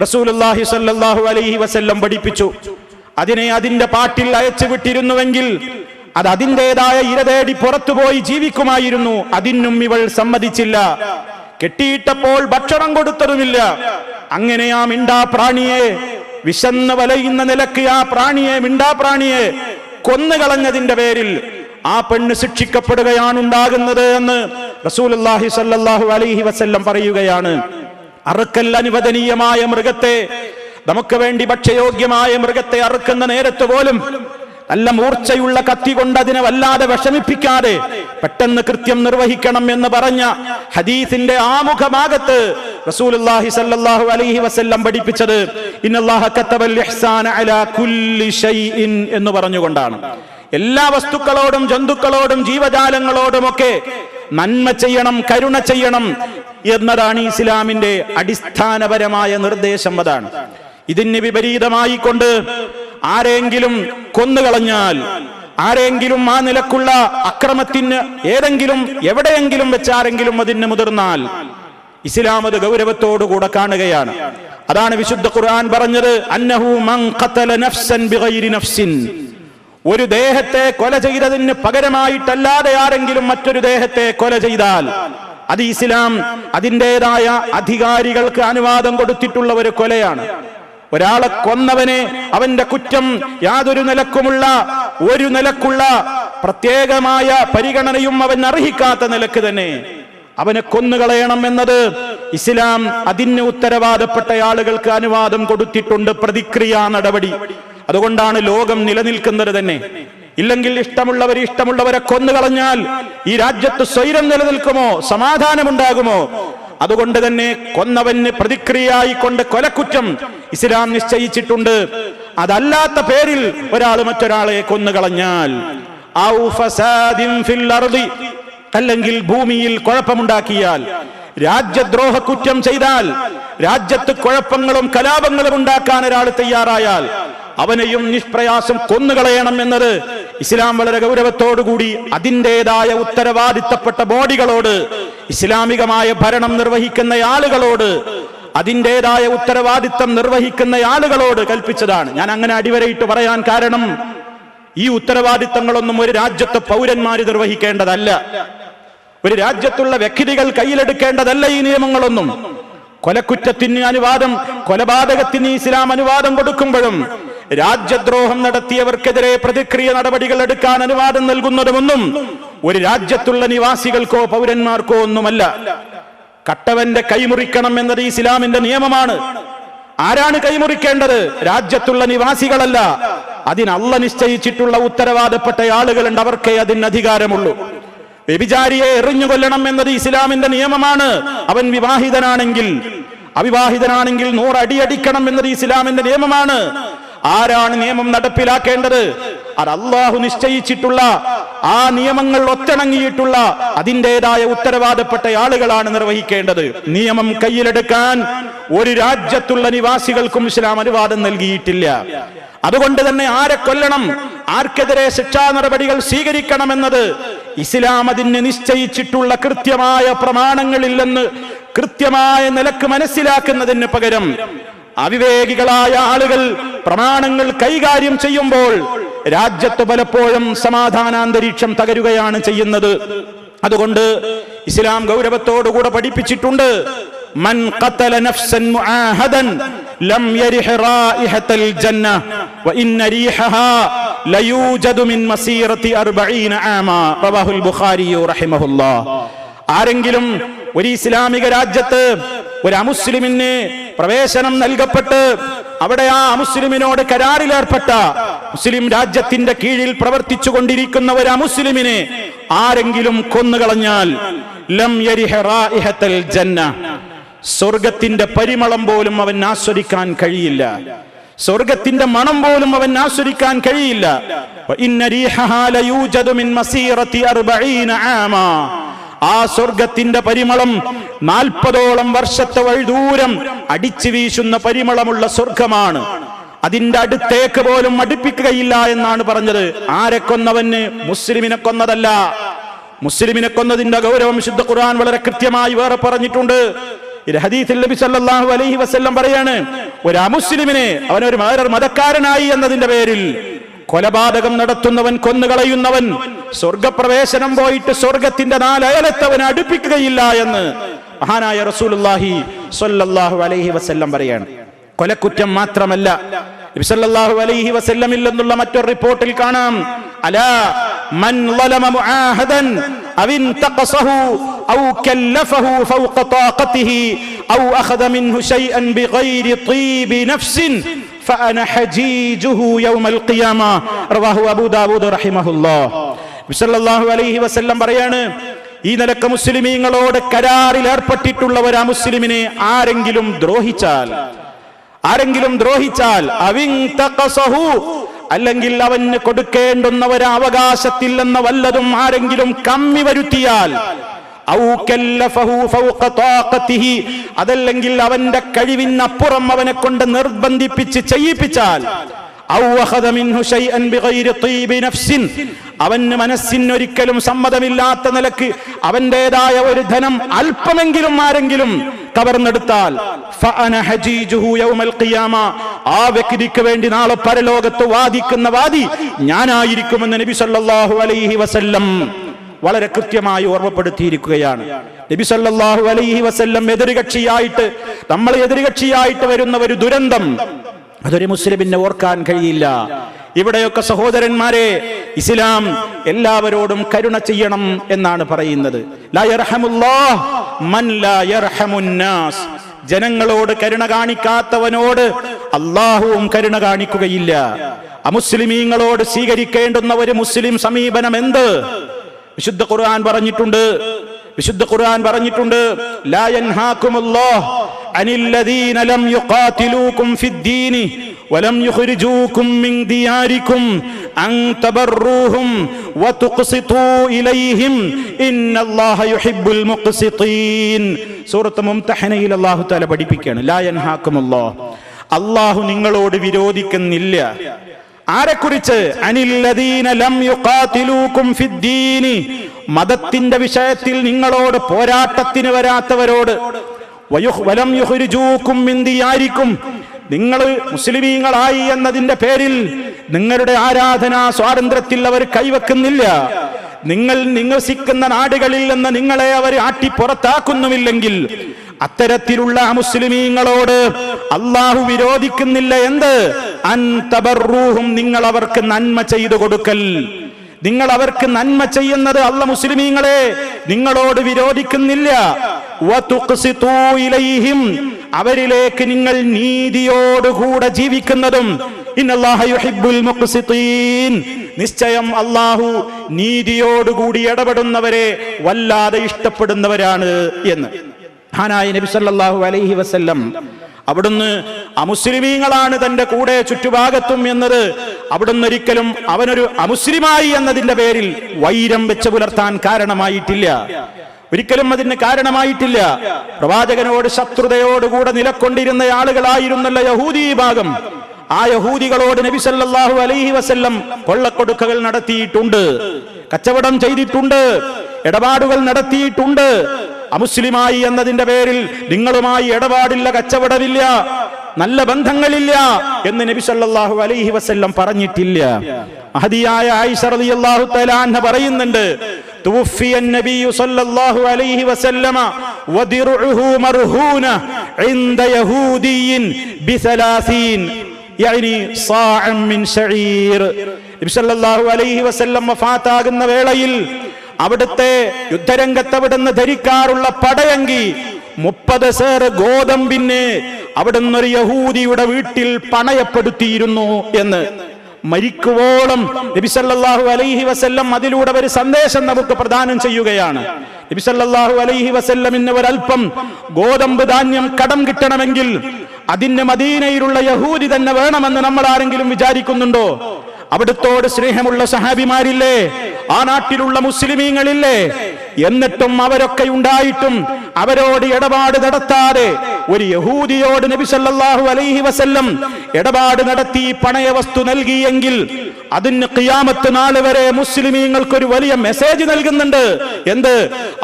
റസൂലുള്ളാഹി സ്വല്ലല്ലാഹു അലൈഹി വസല്ലം പഠിപ്പിച്ചു. അതിനെ അതിന്റെ പാട്ടിൽ അയച്ചു വിട്ടിരുന്നുവെങ്കിൽ അത് അതിൻ്റെതായ ഇര തേടി പുറത്തുപോയി ജീവിക്കുമായിരുന്നു. അതിനും ഇവൾ സമ്മതിച്ചില്ല. കെട്ടിയിട്ടപ്പോൾ ഭക്ഷണം കൊടുത്തതുമില്ല. അങ്ങനെ ആ മിണ്ടാപ്രാണിയെ, വിശന്ന് വലയുന്ന നിലക്ക് ആ പ്രാണിയെ, മിണ്ടാപ്രാണിയെ കൊന്നുകളഞ്ഞതിന്റെ പേരിൽ ആ പെണ്ണ് ശിക്ഷിക്കപ്പെടുകയാണ് ഉണ്ടാകുന്നത് എന്ന് റസൂലുള്ളാഹി സ്വല്ലല്ലാഹു അലൈഹി വസല്ലം പറയുകയാണ്. അറുക്കൽ അനുവദനീയമായ മൃഗത്തെ, നമുക്ക് വേണ്ടി ഭക്ഷ്യയോഗ്യമായ മൃഗത്തെ അറുക്കുന്ന നേരത്ത് പോലും നല്ല മൂർച്ചയുള്ള കത്തി കൊണ്ട് അതിനെ വല്ലാതെ വിഷമിപ്പിക്കാതെ പെട്ടെന്ന് കൃത്യം നിർവഹിക്കണം എന്ന് പറഞ്ഞ ഹദീസിന്റെ ആമുഖഭാഗത്ത് റസൂലുള്ളാഹി സ്വല്ലല്ലാഹു അലൈഹി വസല്ലം പഠിപ്പിച്ചത് ഇന്നല്ലാഹ കതബൽ ഇഹ്സാന അലാ കുല്ലി ഷൈഇൻ എന്ന് പറഞ്ഞുകൊണ്ടാണ്. എല്ലാ വസ്തുക്കളോടും ജന്തുക്കളോടും ജീവജാലങ്ങളോടുമൊക്കെ നന്മ ചെയ്യണം, കരുണ ചെയ്യണം എന്നതാണ് ഇസ്ലാമിന്റെ അടിസ്ഥാനപരമായ നിർദ്ദേശം. അതാണ്. ഇതിന് വിപരീതമായി കൊണ്ട് ആരെങ്കിലും കൊന്നുകളഞ്ഞാൽ, ആരെങ്കിലും ആ നിലക്കുള്ള അക്രമത്തിന് ഏതെങ്കിലും എവിടെയെങ്കിലും വെച്ച് ആരെങ്കിലും അതിന് മുതിർന്നാൽ ഇസ്ലാം അത് ഗൗരവത്തോടുകൂടെ കാണുകയാണ്. അതാണ് വിശുദ്ധ ഖുർആൻ പറഞ്ഞത്, അന്നഹു മൻ ഖതല നഫ്സൻ ബിഗൈരി നഫ്സിൻ. ഒരു ദേഹത്തെ കൊല ചെയ്തതിന് പകരമായിട്ടല്ലാതെ ആരെങ്കിലും മറ്റൊരു ദേഹത്തെ കൊല ചെയ്താൽ അത് ഇസ്ലാം അതിൻ്റെതായ അധികാരികൾക്ക് അനുവാദം കൊടുത്തിട്ടുള്ള ഒരു കൊലയാണ്. ഒരാളെ കൊന്നവനെ അവന്റെ കുറ്റം യാതൊരു നിലക്കുള്ള പ്രത്യേകമായ പരിഗണനയും അവൻ അർഹിക്കാത്ത നിലക്ക് തന്നെ അവനെ കൊന്നുകളയണം എന്നത് ഇസ്ലാം അതിന് ഉത്തരവാദപ്പെട്ട ആളുകൾക്ക് അനുവാദം കൊടുത്തിട്ടുണ്ട്, പ്രതിക്രിയാ നടപടി. അതുകൊണ്ടാണ് ലോകം നിലനിൽക്കുന്നത് തന്നെ. ഇല്ലെങ്കിൽ ഇഷ്ടമുള്ളവരെ കൊന്നുകളഞ്ഞാൽ ഈ രാജ്യത്ത് സ്വൈരം നിലനിൽക്കുമോ, സമാധാനമുണ്ടാകുമോ? അതുകൊണ്ട് തന്നെ കൊന്നവന് പ്രതിക്രിയയായിക്കൊണ്ട് കൊലക്കുറ്റം ഇസ്ലാം നിശ്ചയിച്ചിട്ടുണ്ട്. അതല്ലാത്ത പേരിൽ ഒരാൾ മറ്റൊരാളെ കൊന്നുകളഞ്ഞാൽ, ഔ ഫസാദിൻ ഫിൽ അർദി, അല്ലെങ്കിൽ ഭൂമിയിൽ കുഴപ്പമുണ്ടാക്കിയാൽ, രാജ്യദ്രോഹ കുറ്റം ചെയ്താൽ, രാജ്യത്ത് കുഴപ്പങ്ങളും കലാപങ്ങളും ഉണ്ടാക്കാൻ ഒരാൾ തയ്യാറായാൽ അവനെയും നിഷ്പ്രയാസം കൊന്നുകളയണം എന്നത് ഇസ്ലാം വളരെ ഗൗരവത്തോടുകൂടി അതിൻ്റെതായ ഉത്തരവാദിത്തപ്പെട്ട ബോഡികളോട്, ഇസ്ലാമികമായ ഭരണം നിർവഹിക്കുന്ന ആളുകളോട്, അതിൻ്റെതായ ഉത്തരവാദിത്തം നിർവഹിക്കുന്ന ആളുകളോട് കൽപ്പിച്ചതാണ്. ഞാൻ അങ്ങനെ അടിവരയിട്ട് പറയാൻ കാരണം, ഈ ഉത്തരവാദിത്തങ്ങളൊന്നും ഒരു രാജ്യത്തെ പൗരന്മാര് നിർവഹിക്കേണ്ടതല്ല, ഒരു രാജ്യത്തുള്ള വ്യക്തികൾ കയ്യിലെടുക്കേണ്ടതല്ല ഈ നിയമങ്ങളൊന്നും. കൊലക്കുറ്റത്തിന് അനുവാദം, കൊലപാതകത്തിന് ഇസ്ലാം അനുവാദം കൊടുക്കുമ്പോഴും രാജ്യദ്രോഹം നടത്തിയവർക്കെതിരെ പ്രതിക്രിയ നടപടികൾ എടുക്കാൻ അനുവാദം നൽകുന്നതുമൊന്നും ഒരു രാജ്യത്തുള്ള നിവാസികൾക്കോ പൗരന്മാർക്കോ ഒന്നുമല്ല. കട്ടവന്റെ കൈമുറിക്കണം എന്നത് ഇസ്ലാമിന്റെ നിയമമാണ്. ആരാണ് കൈമുറിക്കേണ്ടത്? രാജ്യത്തുള്ള നിവാസികളല്ല. അതിന് അല്ലാഹ് നിശ്ചയിച്ചിട്ടുള്ള ഉത്തരവാദപ്പെട്ട ആളുകളുണ്ട്, അവർക്കേ അതിന് അധികാരമുള്ളൂ. വ്യഭിചാരിയെ എറിഞ്ഞുകൊല്ലണം എന്നത് ഇസ്ലാമിന്റെ നിയമമാണ്. അവൻ വിവാഹിതനാണെങ്കിൽ, അവിവാഹിതനാണെങ്കിൽ 100 അടിയടിക്കണം എന്നത് ഇസ്ലാമിന്റെ നിയമമാണ്. ആരാണ് നിയമം നടപ്പിലാക്കേണ്ടത്? അത് അല്ലാഹു നിശ്ചയിച്ചിട്ടുള്ള ആ നിയമങ്ങൾ ഒത്തിണങ്ങിയിട്ടുള്ള അതിൻ്റെതായ ഉത്തരവാദപ്പെട്ട ആളുകളാണ് നിർവഹിക്കേണ്ടത്. നിയമം കയ്യിലെടുക്കാൻ ഒരു രാജ്യത്തുള്ള നിവാസികൾക്കും ഇസ്ലാം അനുവാദം നൽകിയിട്ടില്ല. അതുകൊണ്ട് തന്നെ ആരെ കൊല്ലണം, ആർക്കെതിരെ ശിക്ഷാ നടപടികൾ സ്വീകരിക്കണമെന്നത് ഇസ്ലാം അതിന് നിശ്ചയിച്ചിട്ടുള്ള കൃത്യമായ പ്രമാണങ്ങളില്ലെന്ന് കൃത്യമായ നിലക്ക് മനസ്സിലാക്കുന്നതിന് പകരം അവിവേകികളായ ആളുകൾ പ്രമാണങ്ങൾ കൈകാര്യം ചെയ്യുമ്പോൾ രാജ്യത്ത് പലപ്പോഴും സമാധാനാന്തരീക്ഷം തകരുകയാണ് ചെയ്യുന്നത്. അതുകൊണ്ട് ഇസ്ലാം ഗൗരവത്തോടുകൂടെ പഠിപ്പിച്ചിട്ടുണ്ട്, മൻ ഖതല നഫ്സൻ മുആഹദൻ ലം യരിഹ് റായിഹത്തൽ ജന്ന വ ഇന്ന റീഹഹാ ലയൂജദു മിൻ മസീറതി 40 ആമാ. റവാഹുൽ ബുഖാരി റഹിമഹുല്ലാഹ്. ആരെങ്കിലും ഒരു ഇസ്ലാമിക രാജ്യത്ത് ഒരു അമുസ്ലിമിന് പ്രവേശനം നൽകപ്പെട്ട് അവിടെ ആ അമുസ്ലിമിനോട് കരാറിലേർപ്പെട്ട, മുസ്ലിം രാജ്യത്തിന്റെ കീഴിൽ പ്രവർത്തിച്ചു കൊണ്ടിരിക്കുന്ന ഒരു അമുസ്ലിമിനെ ആരെങ്കിലും കൊന്നുകളഞ്ഞാൽ ലം യരിഹ് റായിഹത്തൽ ജന്ന, സ്വർഗത്തിന്റെ പരിമളം പോലും അവൻ ആസ്വദിക്കാൻ കഴിയില്ല, സ്വർഗത്തിന്റെ മണം പോലും അവൻ ആസ്വദിക്കാൻ കഴിയില്ല. ഇന്ന റീഹഹാ ലയൂജദു മിൻ മസീറതി 40 ആമാ. ആ സ്വർഗത്തിന്റെ പരിമളം 40ഓളം വർഷത്തെ വഴിദൂരം അടിച്ചു വീശുന്ന പരിമളമുള്ള സ്വർഗമാണ്. അതിന്റെ അടുത്തേക്ക് പോലും അടുപ്പിക്കുകയില്ല എന്നാണ് പറഞ്ഞത്. ആരെ കൊന്നവന്? മുസ്ലിമിനെ കൊന്നതല്ല. മുസ്ലിമിനെ കൊന്നതിന്റെ ഗൗരവം വിശുദ്ധ ഖുർആൻ വളരെ കൃത്യമായി വേറെ പറഞ്ഞിട്ടുണ്ട്. ഇത് ഹദീസിൽ നബി സല്ലല്ലാഹു അലൈഹി വസല്ലം പറയാണ്, ഒരു അമുസ്ലിമിനെ അവനൊരു മതക്കാരനായി എന്നതിന്റെ പേരിൽ കൊലപാതകം നടത്തുന്നവൻ, കൊന്നുകളയുന്നവൻ സ്വർഗപ്രവേശനം പോയിട്ട് സ്വർഗത്തിന്റെ നാലയലത്തവനെ അടുപ്പിക്കുകയില്ല എന്ന് മഹാനായ റസൂലുള്ളാഹി സ്വല്ലല്ലാഹു അലൈഹി വസല്ലം പറയാണ്. കൊലക്കുറ്റം മാത്രമല്ല, നബി സല്ലല്ലാഹു അലൈഹി വസല്ലമിൽ നിന്നുള്ള മറ്റൊരു റിപ്പോർട്ടിൽ കാണാം, അലാ മൻ ളലമ മുആഹദൻ അവ ഇൻതഖസഹു ഔ കല്ലഫഹു ഫൗഖ ത്വാഖതിഹി ഔ അഖദ മിൻഹു ശൈഅൻ ബിഗൈരി ത്വീബി നഫ്സിൻ ഫഅന ഹജീജുഹു യൗമൽ ഖിയാമ റവാഹു അബൂ ദാവൂദ് റഹിമഹുല്ലാഹ്. നബി സല്ലല്ലാഹു അലൈഹി വസല്ലം പറയാണ്, ഈ നിലക്ക് മുസ്ലിമീങ്ങളോട് കരാറിൽ ഏർപ്പെട്ടിട്ടുള്ള ഒരു മുസ്ലിമിനെ ആരെങ്കിലും ദ്രോഹിച്ചാൽ അല്ലെങ്കിൽ അവന് കൊടുക്കേണ്ടുന്ന ഒരു അവകാശത്തിൽ നിന്ന് വല്ലതും ആരെങ്കിലും കമ്മി വരുത്തിയാൽ, അതല്ലെങ്കിൽ അവന്റെ കഴിവിനപ്പുറം അവനെ കൊണ്ട് നിർബന്ധിപ്പിച്ച് ചെയ്യിപ്പിച്ചാൽ, അവന് മനസ്സിനൊരിക്കലും സമ്മതമില്ലാത്ത നിലക്ക് അവന്റേതായ ഒരു ധനം അല്പമെങ്കിലും ആരെങ്കിലും കവർന്നെടുത്താൽ, ആ വ്യക്തിക്ക് വേണ്ടി നാളെ പരലോകത്ത് വാദിക്കുന്ന വാദി ഞാനായിരിക്കുമെന്ന് നബി സല്ലല്ലാഹു അലൈഹി വസല്ലം വളരെ കൃത്യമായി ഓർമ്മപ്പെടുത്തിയിരിക്കുകയാണ്. നബി സല്ലല്ലാഹു അലൈഹി വസല്ലം എതിർകക്ഷിയായിട്ട് വരുന്ന ഒരു ദുരന്തം അതൊരു മുസ്ലിമിനെ ഓർക്കാൻ കഴിയില്ല. ഇവിടെയൊക്കെ സഹോദരന്മാരെ, ഇസ്ലാം എല്ലാവരോടും കരുണ ചെയ്യണം എന്നാണ് പറയുന്നത്. ലാ യർഹമുല്ലാഹ് മൻ ലാ യർഹമുന്നാസ്. ജനങ്ങളോട് കരുണ കാണിക്കാത്തവനോട് അല്ലാഹുവും കരുണ കാണിക്കുകയില്ല. അമുസ്ലിമീങ്ങളോട് സ്വീകരിക്കേണ്ടുന്ന ഒരു മുസ്ലിം സമീപനം എന്ത്? വിശുദ്ധ ഖുർആൻ പറഞ്ഞിട്ടുണ്ട്, ലാ യൻഹാകുമുല്ലാഹ് അനില്ലദീന ലം യുഖാതിലൂകും ഫിദ്ദീനി വലം യുഖ്രിജൂകും മിൻ ദിയാരികും അൻ തബറൂഹും വതുഖ്സിതൂ ഇലൈഹിം ഇന്നല്ലാഹ യുഹിബ്ബുൽ മുഖ്സിതീൻ. സൂറത്ത് മുംതഹനയിൽ അല്ലാഹു തആല പഠിപ്പിക്കുകയാണ്, ലാ യൻഹാകുമുല്ലാഹ്, അല്ലാഹു നിങ്ങളോട് വിരോധിക്കുന്നില്ല. ആരെക്കുറിച്ച്? അനില്ലദീന ലം യുഖാതിലൂകും ഫിദ്ദീനി, മതത്തിന്റെ വിഷയത്തിൽ നിങ്ങളോട് പോരാട്ടത്തിന് വരാത്തവരോട്, വലം യുഖ്രിജൂകും മിൻ ദിയാരികും, നിങ്ങൾ മുസ്ലിമീങ്ങളായി എന്നതിന്റെ പേരിൽ നിങ്ങളുടെ ആരാധനാ സ്വാതന്ത്ര്യത്തിൽ അവർ കൈവെക്കുന്നില്ല. നിങ്ങൾ നിവസിക്കുന്ന നാടുകളിൽ നിന്ന് നിങ്ങളെ അവർ ആട്ടിപ്പുറത്താക്കുന്നുമില്ലെങ്കിൽ അത്തരത്തിലുള്ള മുസ്ലിമീങ്ങളോട് അല്ലാഹു വിരോധിക്കുന്നില്ല. എന്ത്? അൻ തബറൂഹും, നിങ്ങൾ അവർക്ക് നന്മ ചെയ്തു കൊടുക്കൽ. നിങ്ങൾ അവർക്ക് നന്മ ചെയ്യുന്നത് അല്ലാഹു മുസ്ലിമീങ്ങളെ നിങ്ങളോട് വിരോധിക്കുന്നില്ല. വതുഖ്സിതൂ ഇലൈഹിം, അവരിലേക്ക് നിങ്ങൾ നീതിയോടുകൂടെ ജീവിക്കുന്നതും. ഇന്നല്ലാഹ യുഹിബ്ബുൽ മുഖ്സിതീൻ, നിശ്ചയം അല്ലാഹു നീതിയോടുകൂടി ഇടപെടുന്നവരെ വല്ലാതെ ഇഷ്ടപ്പെടുന്നവരാണ് എന്ന് മഹാനായ നബി സല്ലല്ലാഹു അലൈഹി വസല്ലം അവിടുന്ന് അമുസ്ലിമീങ്ങളാണ് തന്റെ കൂടെ ചുറ്റുഭാഗത്തും എന്നത് അവിടുന്ന് ഒരിക്കലും അവനൊരു അമുസ്ലിമായി എന്നതിന്റെ പേരിൽ വൈരം വെച്ച് പുലർത്താൻ കാരണമായിട്ടില്ല. ഒരിക്കലും അതിന് കാരണമായിട്ടില്ല. പ്രവാചകനോട് ശത്രുതയോടുകൂടെ നിലക്കൊണ്ടിരുന്ന ആളുകളായിരുന്നല്ലോ യഹൂദി വിഭാഗം. ആ യഹൂദികളോട് നബി സല്ലല്ലാഹു അലൈഹി വസല്ലം കൊള്ളക്കൊടുക്കകൾ നടത്തിയിട്ടുണ്ട്, കച്ചവടം ചെയ്തിട്ടുണ്ട്, ഇടപാടുകൾ നടത്തിയിട്ടുണ്ട്. അമുസ്ലിമായി എന്നതിന്റെ പേരിൽ നിങ്ങളുമായി ഇടപാടില്ല, കച്ചവടമില്ല, നല്ല ബന്ധങ്ങളില്ല എന്ന് നബി സല്ലല്ലാഹു അലൈഹി വസല്ലം പറഞ്ഞിട്ടില്ല. മഹദിയായ ആയിഷ റളിയല്ലാഹു തആല അൻഹ പറയുന്നുണ്ട്, തുവഫിയ നബിയു സല്ലല്ലാഹു അലൈഹി വസല്ലമ വദിറുഹു മർഹൂന ഇൻദ യഹൂദിയിൻ ബിസലാസീൻ യഅനി സാഅൻ മിൻ ശഈർ. നബി സല്ലല്ലാഹു അലൈഹി വസല്ലം വഫാത്താകുന്ന വേളയിൽ അവിടുത്തെ യുദ്ധരംഗത്ത് അവിടുന്ന് ധരിക്കാറുള്ള പടയങ്കി 30 സേർ ഗോതമ്പിന് അവിടുന്ന് ഒരു യഹൂദിയുടെ വീട്ടിൽ പണയപ്പെടുത്തിയിരുന്നു എന്ന്. മരിക്കുവോളം നബി സല്ലല്ലാഹു അലൈഹി വസല്ലം അതിലൂടെ ഒരു സന്ദേശം നമുക്ക് പ്രദാനം ചെയ്യുകയാണ്. നബി സല്ലല്ലാഹു അലൈഹി വസല്ലമിന് ഒരൽപ്പം ഗോതമ്പ് ധാന്യം കടം കിട്ടണമെങ്കിൽ അതിന് മദീനയിലുള്ള യഹൂദി തന്നെ വേണമെന്ന് നമ്മൾ ആരെങ്കിലും വിചാരിക്കുന്നുണ്ടോ? അവിടുത്തോട് സ്നേഹമുള്ള സഹാബിമാരില്ലേ, ആ നാട്ടിലുള്ള മുസ്ലിമീങ്ങളില്ലേ? എന്നിട്ടും അവരൊക്കെ ഉണ്ടായിട്ടും അവരോട് ഇടപാട് നടത്താതെ ഒരു യഹൂദിയോട് നബി സല്ലല്ലാഹു അലൈഹി വസല്ലം ഇടപാട് നടത്തി പണയ വസ്തു നൽകിയെങ്കിൽ അതിന് ഖിയാമത്ത് നാൾ വരെ മുസ്ലിമീങ്ങൾക്ക് ഒരു വലിയ മെസ്സേജ് നൽകുന്നുണ്ട്. എന്ത്?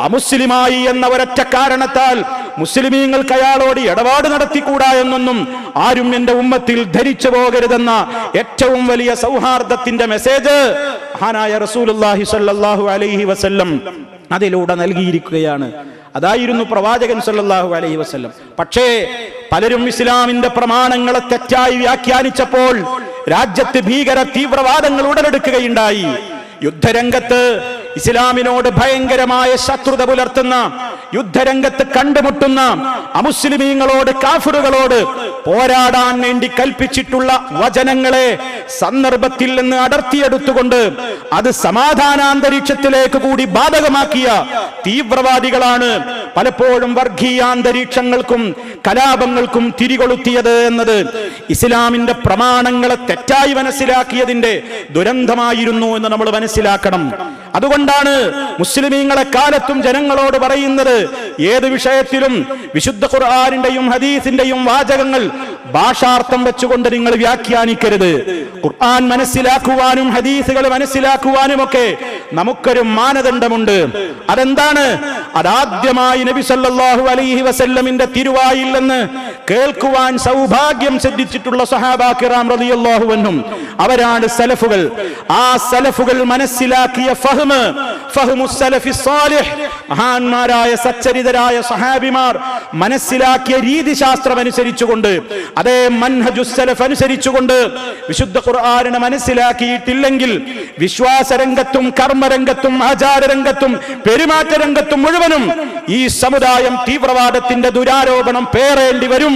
അമുസ്ലിമായി എന്ന ഒരൊറ്റ കാരണത്താൽ മുസ്ലിമീങ്ങൾക്ക് അയാളോട് ഇടപാട് നടത്തിക്കൂടാ എന്നൊന്നും ആരും എന്റെ ഉമ്മത്തിൽ ധരിച്ചു പോകരുതെന്ന ഏറ്റവും വലിയ സൗഹാർദ്ദത്തിന്റെ മെസ്സേജ് മഹാനായ റസൂലുള്ളാഹി സ്വല്ലല്ലാഹു അലൈഹി വസല്ലം അതിലൂടെ നൽകിയിരിക്കുകയാണ്. അതായിരുന്നു പ്രവാചകൻ സല്ലല്ലാഹു അലൈഹി വസല്ലം. പക്ഷേ പലരും ഇസ്ലാമിന്റെ പ്രമാണങ്ങളെ തെറ്റായി വ്യാഖ്യാനിച്ചപ്പോൾ രാജ്യത്ത് ഭീകര തീവ്രവാദങ്ങൾ ഉടലെടുക്കുകയുണ്ടായി. യുദ്ധരംഗത്ത് ഇസ്ലാമിനോട് ഭയങ്കരമായ ശത്രുത പുലർത്തുന്ന, യുദ്ധരംഗത്ത് കണ്ടുമുട്ടുന്ന അമുസ്ലിമീങ്ങളോട്, കാഫിറുകളോട് പോരാടാൻ വേണ്ടി കൽപ്പിച്ചിട്ടുള്ള വചനങ്ങളെ സന്ദർഭത്തിൽ നിന്ന് അടർത്തിയെടുത്തുകൊണ്ട് അത് സമാധാനാന്തരീക്ഷത്തിലേക്ക് കൂടി ബാധകമാക്കിയ തീവ്രവാദികളാണ് പലപ്പോഴും വർഗീയാന്തരീക്ഷങ്ങൾക്കും കലാപങ്ങൾക്കും തിരികൊളുത്തിയത് എന്നത് ഇസ്ലാമിന്റെ പ്രമാണങ്ങളെ തെറ്റായി മനസ്സിലാക്കിയതിന്റെ ദുരന്തമായിരുന്നു എന്ന് നമ്മൾ മനസ്സിലാക്കണം. അതുകൊണ്ടാണ് മുസ്ലിമീങ്ങളെ കാലത്തും ജനങ്ങളോട് പറയുന്നത്, ഏത് വിഷയത്തിലും വിശുദ്ധ ഖുർആനിന്റെയും ഹദീസിന്റെയും വാചകങ്ങൾ ഭാഷാർത്ഥം വെച്ചുകൊണ്ട് നിങ്ങൾ വ്യാഖ്യാനിക്കരുത്. ഖുർആൻ മനസ്സിലാക്കുവാനും ഹദീസുകൾ മനസ്സിലാക്കുവാനും ഒക്കെ നമുക്കൊരു മാനദണ്ഡമുണ്ട്. അതെന്താണ്? അതാദ്യമായി നബി സല്ലല്ലാഹു അലൈഹി വസല്ലമിന്റെ തിരുവായിൽ നിന്ന് കേൾക്കുവാൻ സൗഭാഗ്യം സിദ്ധിച്ചിട്ടുള്ള സഹാബാ കിറാം റളിയല്ലാഹു അൻഹും അവരാണ് സലഫുകൾ. ആ സലഫുകൾ മനസ്സിലാക്കിയ മഹാന്മാരായ സച്ചരിതരായ സഹാബിമാർ മനസ്സിലാക്കിയ രീതിശാസ്ത്രം അനുസരിച്ചുകൊണ്ട്, അതേ മൻഹജുസ് സലഫ് അനുസരിച്ചുകൊണ്ട് വിശുദ്ധ ഖുർആനെ മനസ്സിലാക്കിയിട്ടില്ലെങ്കിൽ വിശ്വാസരംഗത്തും കർമ്മരംഗത്തും ആചാരരംഗത്തും പെരുമാറ്റരംഗത്തും മുഴുവനും ഈ സമുദായം തീവ്രവാദത്തിന്റെ ദുരാരോപണം പേറേണ്ടി വരും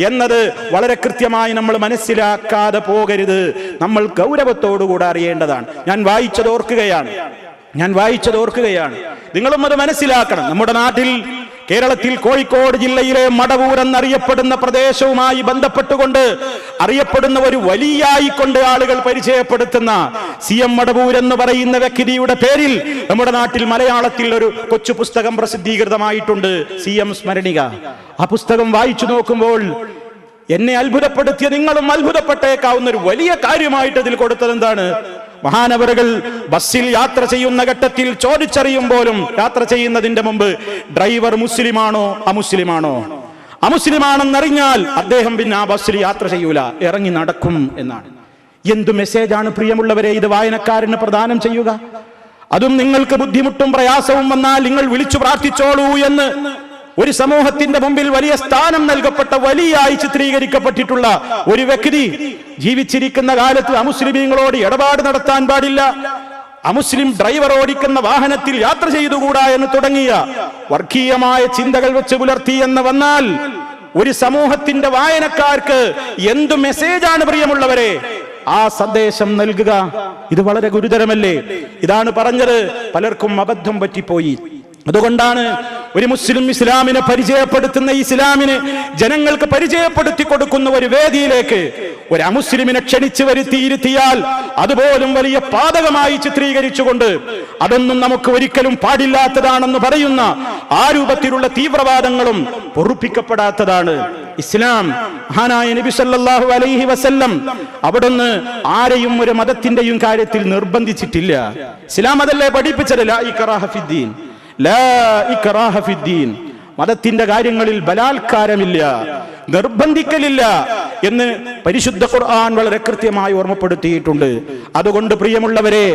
എന്നത് വളരെ കൃത്യമായി നമ്മൾ മനസ്സിലാക്കാതെ പോകരുത്. നമ്മൾ ഗൗരവത്തോടുകൂടെ അറിയേണ്ടതാണ്. ഞാൻ വായിച്ചത് ഓർക്കുകയാണ്. നിങ്ങളും അത് മനസ്സിലാക്കണം. നമ്മുടെ നാട്ടിൽ, കേരളത്തിൽ കോഴിക്കോട് ജില്ലയിലെ മടവൂർ എന്നറിയപ്പെടുന്ന പ്രദേശവുമായി ബന്ധപ്പെട്ടുകൊണ്ട് അറിയപ്പെടുന്ന ഒരു വലിയായിക്കൊണ്ട് ആളുകൾ പരിചയപ്പെടുത്തുന്ന CM മടവൂർ എന്ന് പറയുന്ന വ്യക്തിയുടെ പേരിൽ നമ്മുടെ നാട്ടിൽ മലയാളത്തിൽ ഒരു കൊച്ചു പുസ്തകം പ്രസിദ്ധീകൃതമായിട്ടുണ്ട്, CM സ്മരണിക. ആ പുസ്തകം വായിച്ചു നോക്കുമ്പോൾ എന്നെ അത്ഭുതപ്പെടുത്തിയ, നിങ്ങളും അത്ഭുതപ്പെട്ടേക്കാവുന്ന ഒരു വലിയ കാര്യമായിട്ട് അതിൽ കൊടുത്തത് എന്താണ്? മഹാനവറുകൾ ബസ്സിൽ യാത്ര ചെയ്യുന്ന ഘട്ടത്തിൽ ചോദിച്ചറിയുമ്പോഴും യാത്ര ചെയ്യുന്നതിന്റെ മുമ്പ് ഡ്രൈവർ മുസ്ലിമാണോ അമുസ്ലിമാണോ? അമുസ്ലിമാണെന്നറിഞ്ഞാൽ അദ്ദേഹം പിന്നെ ആ ബസ്സിൽ യാത്ര ചെയ്യൂല, ഇറങ്ങി നടക്കും എന്നാണ്. എന്തു മെസ്സേജാണ് പ്രിയമുള്ളവരെ ഇത് വായനക്കാരന് പ്രദാനം ചെയ്യുക? അതും നിങ്ങൾക്ക് ബുദ്ധിമുട്ടും പ്രയാസവും വന്നാൽ നിങ്ങൾ വിളിച്ചു പ്രാർത്ഥിച്ചോളൂ എന്ന് ഒരു സമൂഹത്തിന്റെ മുമ്പിൽ വലിയ സ്ഥാനം നൽകപ്പെട്ട, വലിയായി ചിത്രീകരിക്കപ്പെട്ടിട്ടുള്ള ഒരു വ്യക്തി ജീവിച്ചിരിക്കുന്ന കാലത്ത് അമുസ്ലിമീങ്ങളോട് ഇടപാട് നടത്താൻ പാടില്ല, അമുസ്ലിം ഡ്രൈവർ ഓടിക്കുന്ന വാഹനത്തിൽ യാത്ര ചെയ്തുകൂടാ എന്ന് തുടങ്ങിയ വർഗീയമായ ചിന്തകൾ വെച്ച് പുലർത്തി എന്ന് വന്നാൽ ഒരു സമൂഹത്തിന്റെ വായനക്കാർക്ക് എന്തു മെസ്സേജാണ് പ്രിയമുള്ളവരെ ആ സന്ദേശം നൽകുക? ഇത് വളരെ ഗുരുതരമല്ലേ? ഇതാണ് പറഞ്ഞത്. പലർക്കും അബദ്ധം പറ്റിപ്പോയി. അതുകൊണ്ടാണ് ഒരു മുസ്ലിം ഇസ്ലാമിനെ പരിചയപ്പെടുത്തുന്ന, ഇസ്ലാമിന് ജനങ്ങൾക്ക് പരിചയപ്പെടുത്തി കൊടുക്കുന്ന ഒരു വേദിയിലേക്ക് ഒരു അമുസ്ലിമിനെ ക്ഷണിച്ചു ഇരുത്തിയാൽ അതുപോലും വലിയ പാതകമായി ചിത്രീകരിച്ചുകൊണ്ട് അതൊന്നും നമുക്ക് ഒരിക്കലും പാടില്ലാത്തതാണെന്ന് പറയുന്ന ആ രൂപത്തിലുള്ള തീവ്രവാദങ്ങളും പൊറുപ്പിക്കപ്പെടാത്തതാണ് ഇസ്ലാം. മഹാനായ നബി സല്ലല്ലാഹു അലൈഹി വസല്ലം അവിടുന്ന് ആരെയും ഒരു മതത്തിന്റെയും കാര്യത്തിൽ നിർബന്ധിച്ചിട്ടില്ല. ഇസ്ലാം അതല്ലേ പഠിപ്പിച്ചത്? ലാ ഇക്റാഹ ഫിദ്ദീൻ, ലാ ഇക്റാഹ ഫിദ്ദീൻ. മതത്തിന്റെ കാര്യങ്ങളിൽ ബലാത്കാരമില്ല, നിർബന്ധിക്കലില്ല എന്ന് പരിശുദ്ധ ഖുർആൻ വളരെ കൃത്യമായി ഓർമ്മപ്പെടുത്തിയിട്ടുണ്ട്. അതുകൊണ്ട് പ്രിയമുള്ളവരെ,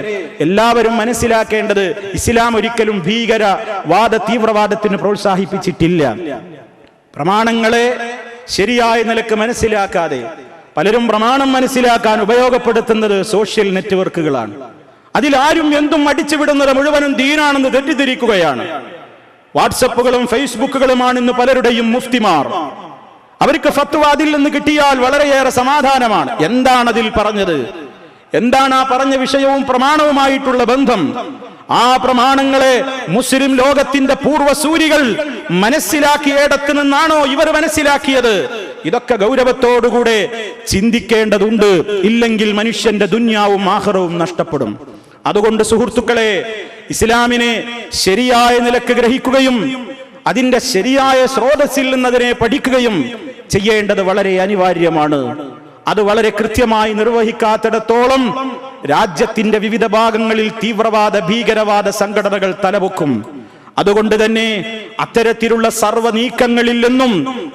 എല്ലാവരും മനസ്സിലാക്കേണ്ടത് ഇസ്ലാം ഒരിക്കലും ഭീകരവാദ തീവ്രവാദത്തിന് പ്രോത്സാഹിപ്പിച്ചിട്ടില്ല. പ്രമാണങ്ങളെ ശരിയായ നിലക്ക് മനസ്സിലാക്കാതെ പലരും പ്രമാണം മനസ്സിലാക്കാൻ ഉപയോഗപ്പെടുത്തുന്നത് സോഷ്യൽ നെറ്റ്വർക്കുകളാണ്. അതിലാരും എന്തും അടിച്ചുവിടുന്നത് മുഴുവനും ദീനാണെന്ന് തെറ്റിദ്ധരിക്കുകയാണ്. വാട്സപ്പുകളും ഫേസ്ബുക്കുകളുമാണ് ഇന്ന് പലരുടെയും മുഫ്തിമാർ. അവർക്ക് ഫത്വ അതിൽ നിന്ന് കിട്ടിയാൽ വളരെയേറെ സമാധാനമാണ്. എന്താണ് അതിൽ പറഞ്ഞത്? എന്താണ് ആ പറഞ്ഞ വിഷയവും പ്രമാണവുമായിട്ടുള്ള ബന്ധം? ആ പ്രമാണങ്ങളെ മുസ്ലിം ലോകത്തിന്റെ പൂർവ്വസൂരികൾ മനസ്സിലാക്കിയിടത്ത് നിന്നാണോ ഇവർ മനസ്സിലാക്കിയത്? ഇതൊക്കെ ഗൗരവത്തോടുകൂടെ ചിന്തിക്കേണ്ടതുണ്ട്. ഇല്ലെങ്കിൽ മനുഷ്യന്റെ ദുന്യാവും ആഖിറവും നഷ്ടപ്പെടും. അതുകൊണ്ട് സുഹൃത്തുക്കളെ, ഇസ്ലാമിനെ ശരിയായ നിലക്ക് ഗ്രഹിക്കുകയും അതിന്റെ ശരിയായ സ്രോതസ്സിൽ നിന്നതിനെ പഠിക്കുകയും ചെയ്യേണ്ടത് വളരെ അനിവാര്യമാണ്. അത് വളരെ കൃത്യമായി നിർവഹിക്കാത്തിടത്തോളം രാജ്യത്തിന്റെ വിവിധ ഭാഗങ്ങളിൽ തീവ്രവാദ ഭീകരവാദ സംഘടനകൾ തലപൊക്കും. അതുകൊണ്ട് തന്നെ അത്തരത്തിലുള്ള സർവ്വ നീക്കങ്ങളിൽ നിന്നും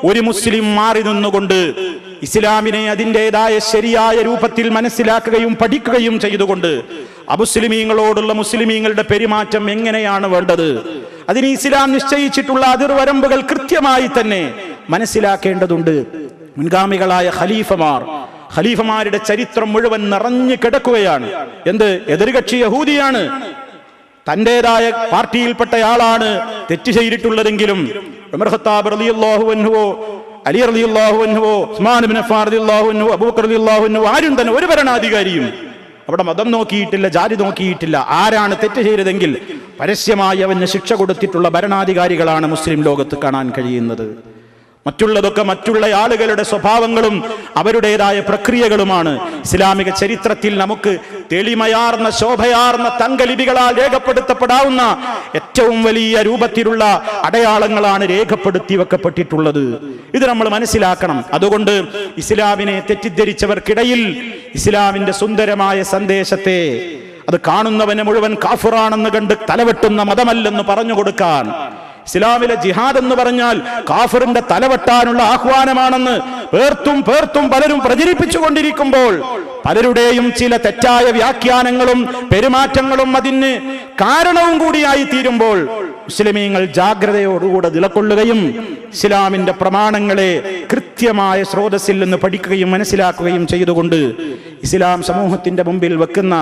ഒരു മുസ്ലിം മാറി നിന്നുകൊണ്ട് ഇസ്ലാമിനെ അതിൻ്റെതായ ശരിയായ രൂപത്തിൽ മനസ്സിലാക്കുകയും പഠിക്കുകയും ചെയ്തുകൊണ്ട് അമുസ്ലിമീങ്ങളോടുള്ള മുസ്ലിമീങ്ങളുടെ പെരുമാറ്റം എങ്ങനെയാണ് വേണ്ടത്, അതിന് ഇസ്ലാം നിശ്ചയിച്ചിട്ടുള്ള അതിർവരമ്പുകൾ കൃത്യമായി തന്നെ മനസ്സിലാക്കേണ്ടതുണ്ട്. മുൻഗാമികളായ ഖലീഫമാരുടെ ചരിത്രം മുഴുവൻ നിറഞ്ഞു കിടക്കുകയാണ്. എതിർകക്ഷി യഹൂദിയാണ്, തന്റേതായ പാർട്ടിയിൽപ്പെട്ടയാളാണ് തെറ്റ് ചെയ്തിട്ടുള്ളതെങ്കിലും ഉമർ ഖത്താബ് റളിയല്ലാഹു അൻഹുവോ അലി റളിയല്ലാഹു അൻഹുവോ ഉസ്മാൻ ഇബ്നു അഫ്ഫാൻ റളിയല്ലാഹു അൻഹു അബൂബക്കർ റളിയല്ലാഹു അൻഹു ആരും തന്നെ ഒരു ഭരണാധികാരിയും അവിടെ മതം നോക്കിയിട്ടില്ല, ജാതി നോക്കിയിട്ടില്ല. ആരാണ് തെറ്റ് ചെയ്തതെങ്കിൽ പരസ്യമായി അവന് ശിക്ഷ കൊടുത്തിട്ടുള്ള ഭരണാധികാരികളാണ് മുസ്ലിം ലോകത്ത് കാണാൻ കഴിയുന്നത്. മറ്റുള്ളതൊക്കെ മറ്റുള്ള ആളുകളുടെ സ്വഭാവങ്ങളും അവരുടേതായ പ്രക്രിയകളുമാണ്. ഇസ്ലാമിക ചരിത്രത്തിൽ നമുക്ക് തെളിമയാർന്ന ശോഭയാർന്ന തങ്കലിപികളാൽ രേഖപ്പെടുത്തപ്പെടാവുന്ന ഏറ്റവും വലിയ രൂപത്തിലുള്ള അടയാളങ്ങളാണ് രേഖപ്പെടുത്തി വെക്കപ്പെട്ടിട്ടുള്ളത്. ഇത് നമ്മൾ മനസ്സിലാക്കണം. അതുകൊണ്ട് ഇസ്ലാമിനെ തെറ്റിദ്ധരിച്ചവർക്കിടയിൽ ഇസ്ലാമിന്റെ സുന്ദരമായ സന്ദേശത്തെ അത് കാണുന്നവനെ മുഴുവൻ കാഫിറാണെന്ന് കണ്ട് തലവെട്ടുന്ന മതമല്ലെന്ന് പറഞ്ഞു കൊടുക്കാൻ, ഇസ്ലാമിലെ ജിഹാദ് എന്ന് പറഞ്ഞാൽ കാഫിറിന്റെ തലവെട്ടാനുള്ള ആഹ്വാനമാണെന്ന് പേർത്തും പലരും പ്രചരിപ്പിച്ചു കൊണ്ടിരിക്കുമ്പോൾ പലരുടെയും ചില തെറ്റായ വ്യാഖ്യാനങ്ങളും പെരുമാറ്റങ്ങളും അതിന് കാരണവും കൂടിയായി തീരുമ്പോൾ മുസ്ലിമീങ്ങൾ ജാഗ്രതയോടുകൂടെ നിലകൊള്ളുകയും ഇസ്ലാമിന്റെ പ്രമാണങ്ങളെ കൃത്യമായ സ്രോതസ്സിൽ നിന്ന് പഠിക്കുകയും മനസ്സിലാക്കുകയും ചെയ്തുകൊണ്ട് ഇസ്ലാം സമൂഹത്തിന്റെ മുമ്പിൽ വെക്കുന്ന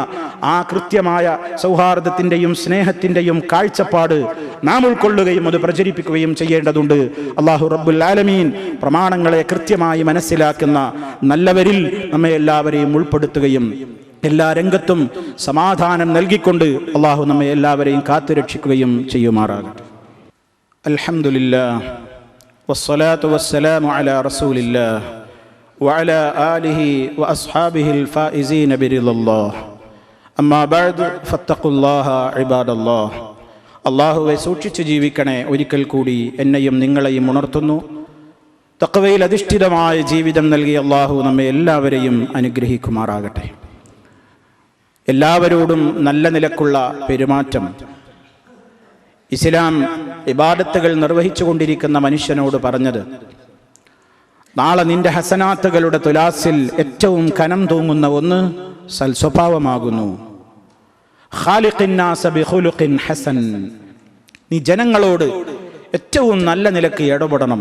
ആ കൃത്യമായ സൗഹാർദ്ദത്തിന്റെയും സ്നേഹത്തിന്റെയും കാഴ്ചപ്പാട് നാം ഉൾക്കൊള്ളുകയും അത് പ്രചരിപ്പിക്കുകയും ചെയ്യേണ്ടതുണ്ട്. അല്ലാഹു റബ്ബുൽ ആലമീൻ പ്രമാണങ്ങളെ കൃത്യമായി മനസ്സിലാക്കുന്ന നല്ലവരിൽ നമ്മെ എല്ലാവരെയും ഉൾപ്പെടുത്തുകയും എല്ലാ രംഗത്തും സമാധാനം നൽകിക്കൊണ്ട് അല്ലാഹു നമ്മെ എല്ലാവരെയും കാത്തുരക്ഷിക്കുകയും ചെയ്യുമാറാകട്ടെ. അൽഹംദുലില്ലാഹ് വസ്സലാത്തു വസ്സലാമു അലാ റസൂലില്ലാഹ് വഅലാ ആലിഹി വഅസ്ഹാബിഹിൽ ഫായിസീന ബിറിദല്ലാഹ്. അമ്മാ ബഅദ് ഫത്തഖുല്ലാഹ ഇബാദല്ലാഹ്. അല്ലാഹുവെ സൂക്ഷിച്ചു ജീവിക്കണേ. ഒരിക്കൽ കൂടി എന്നെയും നിങ്ങളെയും ഉണർത്തുന്നു. തഖ്വയിൽ അധിഷ്ഠിതമായ ജീവിതം നൽകി അല്ലാഹു നമ്മെ എല്ലാവരെയും അനുഗ്രഹിക്കുമാറാകട്ടെ. എല്ലാവരോടും നല്ല നിലക്കുള്ള പെരുമാറ്റം ഇസ്ലാം ഇബാദത്തുകൾ നിർവഹിച്ചു കൊണ്ടിരിക്കുന്ന മനുഷ്യനോട് പറഞ്ഞത്, നാളെ നിന്റെ ഹസനാത്തുകളുടെ തുലാസിൽ ഏറ്റവും കനം തൂങ്ങുന്ന ഒന്ന് സൽസ്വഭാവമാകുന്നു. ഖാലിഖിൻ നാസ ബിഖുലുഖിൻ ഹസൻ. നീ ജനങ്ങളോട് ഏറ്റവും നല്ല നിലക്ക് ഇടപെടണം.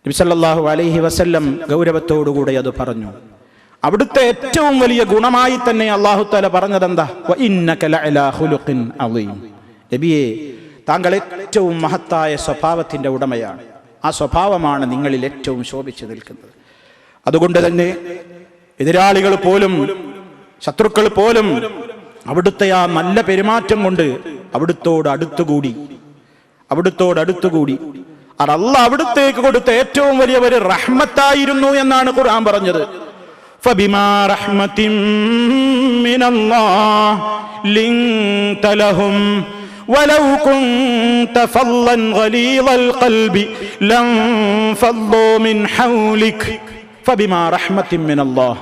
നബി സല്ലല്ലാഹു അലൈഹി വസല്ലം ഗൗരവത്തോടുകൂടെ അത് പറഞ്ഞു. അവിടുത്തെ ഏറ്റവും വലിയ ഗുണമായി തന്നെ അല്ലാഹു തആല പറഞ്ഞതെന്താ? വഇന്നക ലഅലാ ഖുലുഖിൻ അളീം. നബിയെ, താങ്കൾ ഏറ്റവും മഹത്തായ സ്വഭാവത്തിന്റെ ഉടമയാണ്. ആ സ്വഭാവമാണ് നിങ്ങളിൽ ഏറ്റവും ശോഭിച്ചു നിൽക്കുന്നത്. അതുകൊണ്ട് തന്നെ എതിരാളികൾ പോലും ശത്രുക്കൾ പോലും അവിടുത്തെ ആ നല്ല പെരുമാറ്റം കൊണ്ട് അവിടുത്തോട് അടുത്തുകൂടി. അല്ലാഹ് അവിടുത്തേക്ക് കൊടുത്ത ഏറ്റവും വലിയ ഒരു റഹ്മത്തായിരുന്നു എന്നാണ് ഖുർആൻ പറഞ്ഞത്. ഫബിമാ റഹ്മത്തിൻ മിനല്ലാഹ് ലിൻത ലഹും വലൗ കുൻത ഫല്ലൻ ഗലീദൽ ഖൽബി ലൻഫദ്ദൂ മിൻ ഹൗലിക്. ഫബിമാ റഹ്മത്തിൻ മിനല്ലാഹ്,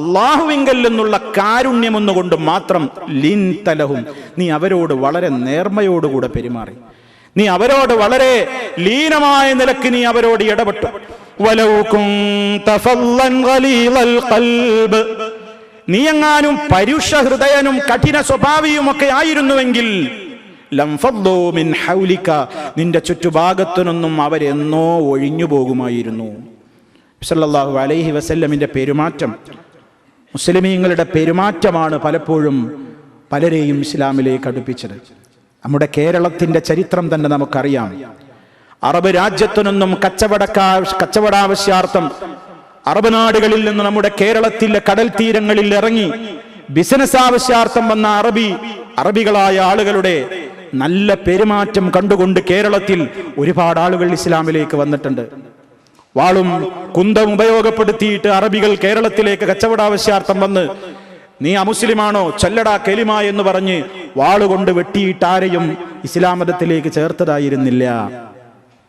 അല്ലാഹുവിങ്കൽ നിന്നുള്ള കാരുണ്യമൊന്നുകൊണ്ട് മാത്രം ലിൻത ലഹും, നീ അവരോട് വളരെ നേർമയോടുകൂടെ പെരുമാറി. നീ അവരോട് വളരെ ലീനമായ നിലക്ക് നീ അവരോട് ഇടപെട്ടു. വലൗ കുൻത ഫല്ലൻ ഗലീദൽ ഖൽബ്, നീ എങ്ങാനും പരുഷ ഹൃദയനും കഠിന സ്വഭാവിയുമൊക്കെ ആയിരുന്നുവെങ്കിൽ ലംഫദ്ദൂ മിൻ ഹൗലിക, നിന്റെ ചുറ്റുഭാഗത്തുനിന്നും അവരെന്നോ ഒഴിഞ്ഞു പോകുമായിരുന്നു. സല്ലല്ലാഹു അലൈഹി വസല്ലമിന്റെ പെരുമാറ്റം, മുസ്ലിമീങ്ങളുടെ പെരുമാറ്റമാണ് പലപ്പോഴും പലരെയും ഇസ്ലാമിലേക്ക് അടുപ്പിച്ചത്. നമ്മുടെ ചരിത്രം തന്നെ നമുക്കറിയാം. അറബ് രാജ്യത്തു നിന്നും കച്ചവടാവശ്യാർത്ഥം അറബ് നാടുകളിൽ നിന്ന് നമ്മുടെ കേരളത്തിലെ കടൽ തീരങ്ങളിൽ ഇറങ്ങി ബിസിനസ് ആവശ്യാർത്ഥം വന്ന അറബികളായ ആളുകളുടെ നല്ല പെരുമാറ്റം കണ്ടുകൊണ്ട് കേരളത്തിൽ ഒരുപാട് ആളുകൾ ഇസ്ലാമിലേക്ക് വന്നിട്ടുണ്ട്. വാളും കുന്തം ഉപയോഗപ്പെടുത്തിയിട്ട് അറബികൾ കേരളത്തിലേക്ക് കച്ചവടാവശ്യാർത്ഥം വന്ന് നീ അമുസ്ലിമാണോ, ചൊല്ലടാ കലിമ എന്ന് പറഞ്ഞ് വാളുകൊണ്ട് വെട്ടിയിട്ട് ആരെയും ഇസ്ലാം മതത്തിലേക്ക് ചേർത്തതായിരുന്നില്ല.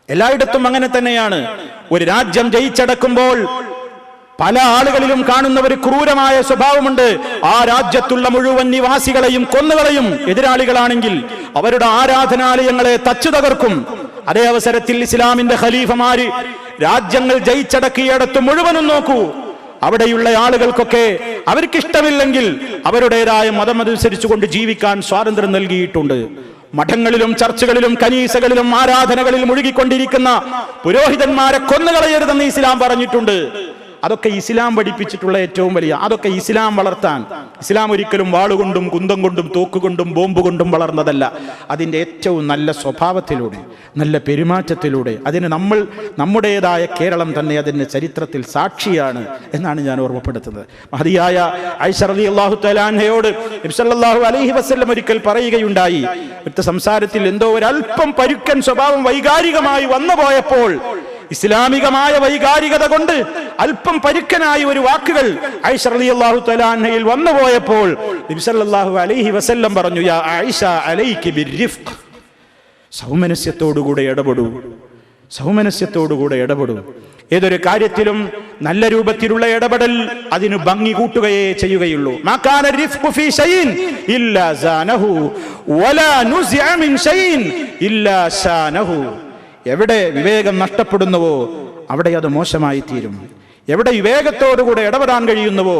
എല്ലായിടത്തും അങ്ങനെ തന്നെയാണ്. ഒരു രാജ്യം ജയിച്ചടക്കുമ്പോൾ പല ആളുകളിലും കാണുന്ന ഒരു ക്രൂരമായ സ്വഭാവമുണ്ട്. ആ രാജ്യത്തുള്ള മുഴുവൻ നിവാസികളെയും കൊന്നുകളയും. എതിരാളികളാണെങ്കിൽ അവരുടെ ആരാധനാലയങ്ങളെ തച്ചു തകർക്കും. അതേ അവസരത്തിൽ ഇസ്ലാമിന്റെ ഖലീഫമാര് രാജ്യങ്ങൾ ജയിച്ചടക്കിയിടത്ത് മുഴുവനും നോക്കൂ, അവിടെയുള്ള ആളുകൾക്കൊക്കെ അവർക്കിഷ്ടമില്ലെങ്കിൽ അവരുടേതായ മതമനുസരിച്ചുകൊണ്ട് ജീവിക്കാൻ സ്വാതന്ത്ര്യം നൽകിയിട്ടുണ്ട്. മഠങ്ങളിലും ചർച്ചുകളിലും കനീസകളിലും ആരാധനകളിൽ മുഴുകിക്കൊണ്ടിരിക്കുന്ന പുരോഹിതന്മാരെ കൊന്നുകളയരുതെന്ന് ഇസ്ലാം പറഞ്ഞിട്ടുണ്ട്. അതൊക്കെ ഇസ്ലാം പഠിപ്പിച്ചിട്ടുള്ള ഏറ്റവും വലിയ, അതൊക്കെ ഇസ്ലാം വളർത്താൻ. ഇസ്ലാം ഒരിക്കലും വാളുകൊണ്ടും കുന്തം കൊണ്ടും തോക്കുകൊണ്ടും ബോംബ് കൊണ്ടും വളർന്നതല്ല. അതിൻ്റെ ഏറ്റവും നല്ല സ്വഭാവത്തിലൂടെ, നല്ല പെരുമാറ്റത്തിലൂടെ. അതിന് നമ്മുടേതായ കേരളം തന്നെ അതിൻ്റെ ചരിത്രത്തിൽ സാക്ഷിയാണ് എന്നാണ് ഞാൻ ഓർമ്മപ്പെടുത്തുന്നത്. മഹദിയായ ആയിഷ റളിയല്ലാഹു തആല അൻഹയോട് നബി സല്ലല്ലാഹു അലൈഹി വസല്ലം ഒരിക്കൽ പറയുകയുണ്ടായി, അടുത്ത സംസാരത്തിൽ എന്തോ ഒരല്പം പരുക്കൻ സ്വഭാവം വൈകാരികമായി വന്നുപോയപ്പോൾ, ഇസ്ലാമികമായ വൈകാരികത കൊണ്ട് അല്പം പരുക്കനായ ഒരു വാക്കുകൾ ആയിഷ റളിയല്ലാഹു തആല അൻഹയിൽ വന്നുപോയപ്പോൾ നബി സല്ലല്ലാഹു അലൈഹി വസല്ലം പറഞ്ഞു, യാ ആയിഷ അലൈകി ബിർരിഫ്ഖ്, സൗമനസ്യത്തോടുകൂടെ ഇടപെടൂ, സൗമനസ്യത്തോടുകൂടെ ഇടപെടൂ. ഏതൊരു കാര്യത്തിലും നല്ല രൂപത്തിലുള്ള ഇടപെടൽ അതിന് ഭംഗി കൂട്ടുകയേ ചെയ്യുകയുള്ളൂ. മാ കാന റിഫ്ഖു ഫീ ശൈഇൻ ഇല്ലാ സാനഹു വലാ നുസിഅ മിൻ ശൈഇൻ ഇല്ലാ ശാനഹു. എവിടെ വിവേകം നഷ്ടപ്പെടുന്നുവോ അവിടെ അത് മോശമായി തീരും. എവിടെ വിവേകത്തോടുകൂടെ ഇടപെടാൻ കഴിയുന്നുവോ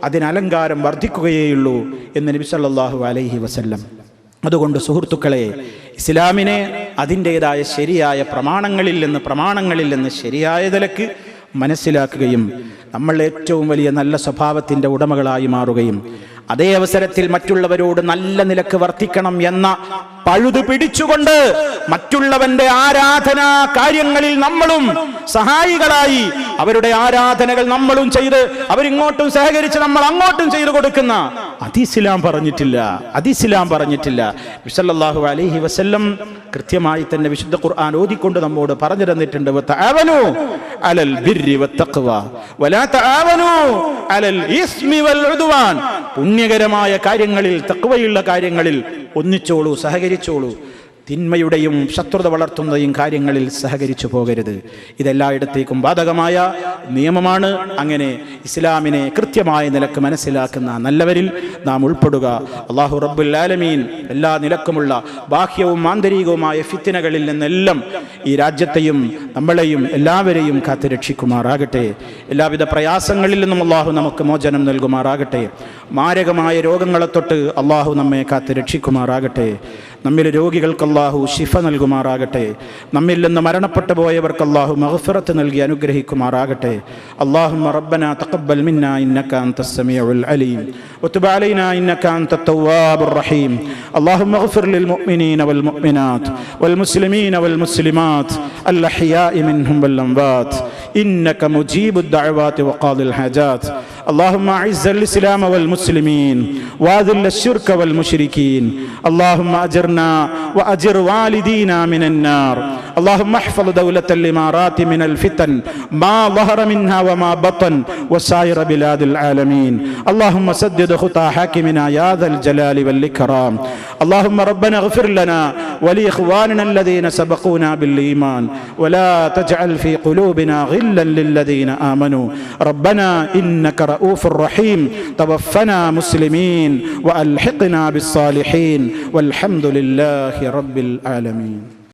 അതിന് അലങ്കാരം വർദ്ധിക്കുകയേയുള്ളൂ എന്ന് നബി സല്ലല്ലാഹു അലൈഹി വസല്ലം. അതുകൊണ്ട് സുഹൃത്തുക്കളെ, ഇസ്ലാമിനെ അതിൻ്റെതായ ശരിയായ പ്രമാണങ്ങളിൽ നിന്ന് ശരിയായ നിലക്ക് മനസ്സിലാക്കുകയും നമ്മൾ ഏറ്റവും വലിയ നല്ല സ്വഭാവത്തിൻ്റെ ഉടമകളായി മാറുകയും അതേ അവസരത്തിൽ മറ്റുള്ളവരോട് നല്ല നിലക്ക് വർത്തിക്കണം എന്ന പഴുത് പിടിച്ചുകൊണ്ട് മറ്റുള്ളവന്റെ ആരാധനാ കാര്യങ്ങളിൽ നമ്മളും സഹായികളായി അവരുടെ ആരാധനകൾ നമ്മളും ചെയ്ത് അവരിങ്ങോട്ടും സഹകരിച്ച് നമ്മൾ അങ്ങോട്ടും ചെയ്തു കൊടുക്കുന്ന അതിസ്ലാം പറഞ്ഞിട്ടില്ല. നബി സല്ലല്ലാഹു അലൈഹി വസല്ലം കൃത്യമായി തന്നെ വിശുദ്ധ ഖുർആൻ ഓതിക്കൊണ്ട് നമ്മോട് പറഞ്ഞു തന്നിട്ടുണ്ട്, വതആവനു അലൽ ബിർരി വത്തഖ്വ വലാ തആവനു അലൽ ഇസ്മി വൽ ഉദ്വാൻ. പുണ്യകരമായ കാര്യങ്ങളിൽ, തഖ്വയുള്ള കാര്യങ്ങളിൽ ഒന്നിച്ചോളൂ, സഹകരിച്ചോളൂ. തിന്മയുടെയും ശത്രുത വളർത്തുന്നതും കാര്യങ്ങളിൽ സഹകരിച്ചു പോകരുത്. ഇതെല്ലായിടത്തേക്കും ബാധകമായ നിയമമാണ്. അങ്ങനെ ഇസ്ലാമിനെ കൃത്യമായ നിലക്ക് മനസ്സിലാക്കുന്ന നല്ലവരിൽ നാം ഉൾപ്പെടുക. അല്ലാഹു റബ്ബുൽ ആലമീൻ എല്ലാ നിലക്കുമുള്ള ബാഹ്യവും ആന്തരികവുമായ ഫിത്നകളിൽ നിന്നെല്ലാം ഈ രാജ്യത്തെയും നമ്മളെയും എല്ലാവരെയും കാത്തു രക്ഷിക്കുമാറാകട്ടെ. എല്ലാവിധ പ്രയാസങ്ങളിൽ നിന്നും അല്ലാഹു നമുക്ക് മോചനം നൽകുമാറാകട്ടെ. മാരകമായ രോഗങ്ങളെ തൊട്ട് അല്ലാഹു നമ്മെ കാത്തു രക്ഷിക്കുമാറാകട്ടെ. നമ്മിൽ രോഗികൾക്ക് അല്ലാഹു ശിഫ നൽകുമാറാകട്ടെ. നമ്മിൽ നിന്ന് മരണപ്പെട്ടു പോയവർക്ക് അല്ലാഹു മഗ്ഫിറത്ത് നൽകി അനുഗ്രഹിക്കുമാറാകട്ടെ. അല്ലാഹുമ്മ റബ്ബനാ തഖബ്ബൽ മിന്നാ ഇന്നക അൻതസ് സമീഉൽ അലീം വതുബ് അലൈനാ ഇന്നക അൻതത് തവ്വാബുർ റഹീം. അല്ലാഹുമ്മ اغفر للمؤمنين والمؤمنات والمسلمين والمسلمات الأحياء منهم والأموات إنك مجيب الدعوات وقاضي الحاجات. اللهم أعز الإسلام والمسلمين وأذل الشرك والمشركين. اللهم أجرنا وأجر والدينا من النار. اللهم احفظ دولة الإمارات من الفتن ما ظهر منها وما بطن وسائر بلاد العالمين. اللهم سدد خطى حاكمنا يا ذا الجلال والإكرام. اللهم ربنا اغفر لنا ولإخواننا الذين سبقونا بالإيمان ولا تجعل في قلوبنا غلا للذين آمنوا. ربنا إنك رؤوف رحيم. توفنا مسلمين وألحقنا بالصالحين والحمد لله رب العالمين.